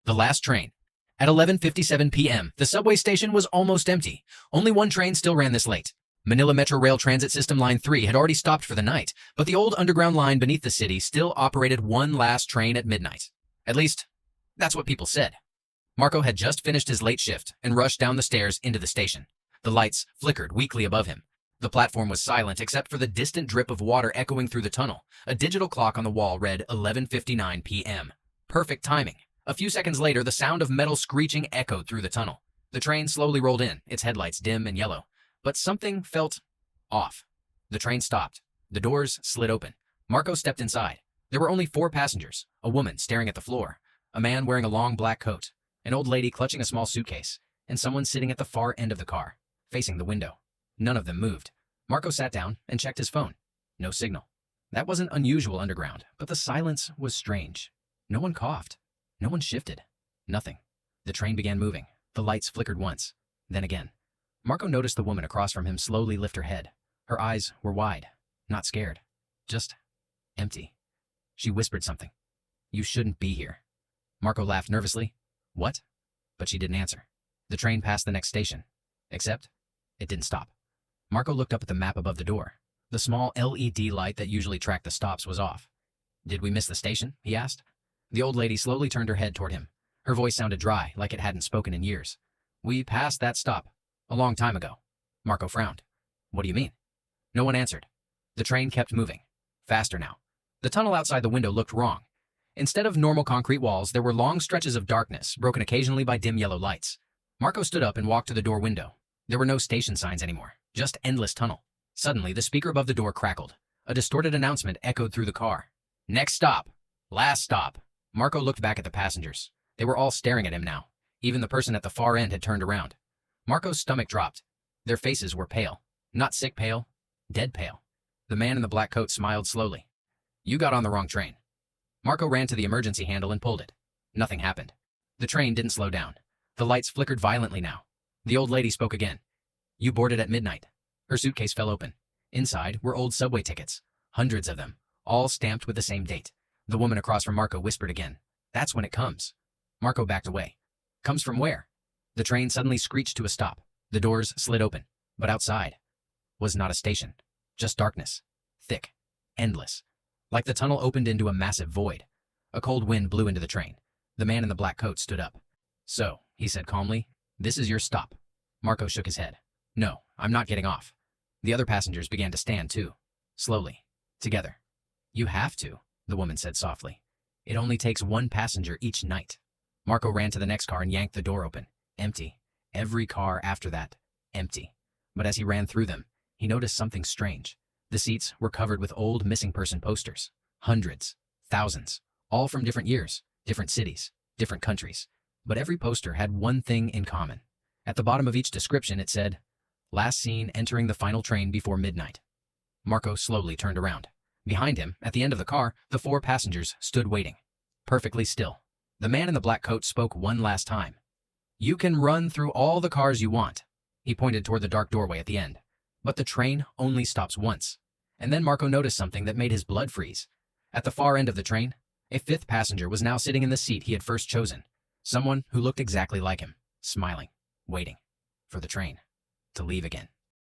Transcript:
The last train. At 11:57 p.m., the subway station was almost empty. Only one train still ran this late. Manila Metro Rail Transit System Line 3 had already stopped for the night, but the old underground line beneath the city still operated one last train at midnight. At least, that's what people said. Marco had just finished his late shift and rushed down the stairs into the station. The lights flickered weakly above him. The platform was silent except for the distant drip of water echoing through the tunnel. A digital clock on the wall read 11:59 p.m. Perfect timing. A few seconds later, the sound of metal screeching echoed through the tunnel. The train slowly rolled in, its headlights dim and yellow. But something felt off. The train stopped. The doors slid open. Marco stepped inside. There were only 4 passengers, a woman staring at the floor, a man wearing a long black coat, an old lady clutching a small suitcase, and someone sitting at the far end of the car, facing the window. None of them moved. Marco sat down and checked his phone. No signal. That wasn't unusual underground, but the silence was strange. No one coughed. No one shifted. Nothing. The train began moving. The lights flickered once, then again. Marco noticed the woman across from him slowly lift her head. Her eyes were wide, not scared, just empty. She whispered something. "You shouldn't be here." Marco laughed nervously. "What?" But she didn't answer. The train passed the next station, except it didn't stop. Marco looked up at the map above the door. The small LED light that usually tracked the stops was off. "Did we miss the station?" he asked. The old lady slowly turned her head toward him. Her voice sounded dry, like it hadn't spoken in years. "We passed that stop a long time ago." Marco frowned. "What do you mean?" No one answered. The train kept moving. Faster now. The tunnel outside the window looked wrong. Instead of normal concrete walls, there were long stretches of darkness, broken occasionally by dim yellow lights. Marco stood up and walked to the door window. There were no station signs anymore, just endless tunnel. Suddenly, the speaker above the door crackled. A distorted announcement echoed through the car. "Next stop. Last stop." Marco looked back at the passengers. They were all staring at him now. Even the person at the far end had turned around. Marco's stomach dropped. Their faces were pale. Not sick pale, dead pale. The man in the black coat smiled slowly. "You got on the wrong train." Marco ran to the emergency handle and pulled it. Nothing happened. The train didn't slow down. The lights flickered violently now. The old lady spoke again. "You boarded at midnight." Her suitcase fell open. Inside were old subway tickets. Hundreds of them, all stamped with the same date. The woman across from Marco whispered again. "That's when it comes." Marco backed away. "Comes from where?" The train suddenly screeched to a stop. The doors slid open. But outside was not a station. Just darkness. Thick. Endless. Like the tunnel opened into a massive void. A cold wind blew into the train. The man in the black coat stood up. "So," he said calmly, "this is your stop." Marco shook his head. "No, I'm not getting off." The other passengers began to stand too. Slowly. Together. "You have to," the woman said softly. "It only takes one passenger each night." Marco ran to the next car and yanked the door open. Empty. Every car after that, empty. But as he ran through them, he noticed something strange. The seats were covered with old missing person posters. Hundreds. Thousands. All from different years, different cities, different countries. But every poster had one thing in common. At the bottom of each description it said, "Last seen entering the final train before midnight." Marco slowly turned around. Behind him, at the end of the car, the 4 passengers stood waiting. Perfectly still. The man in the black coat spoke one last time. "You can run through all the cars you want." He pointed toward the dark doorway at the end. "But the train only stops once." And then Marco noticed something that made his blood freeze. At the far end of the train, a 5th passenger was now sitting in the seat he had first chosen. Someone who looked exactly like him, smiling, waiting for the train to leave again.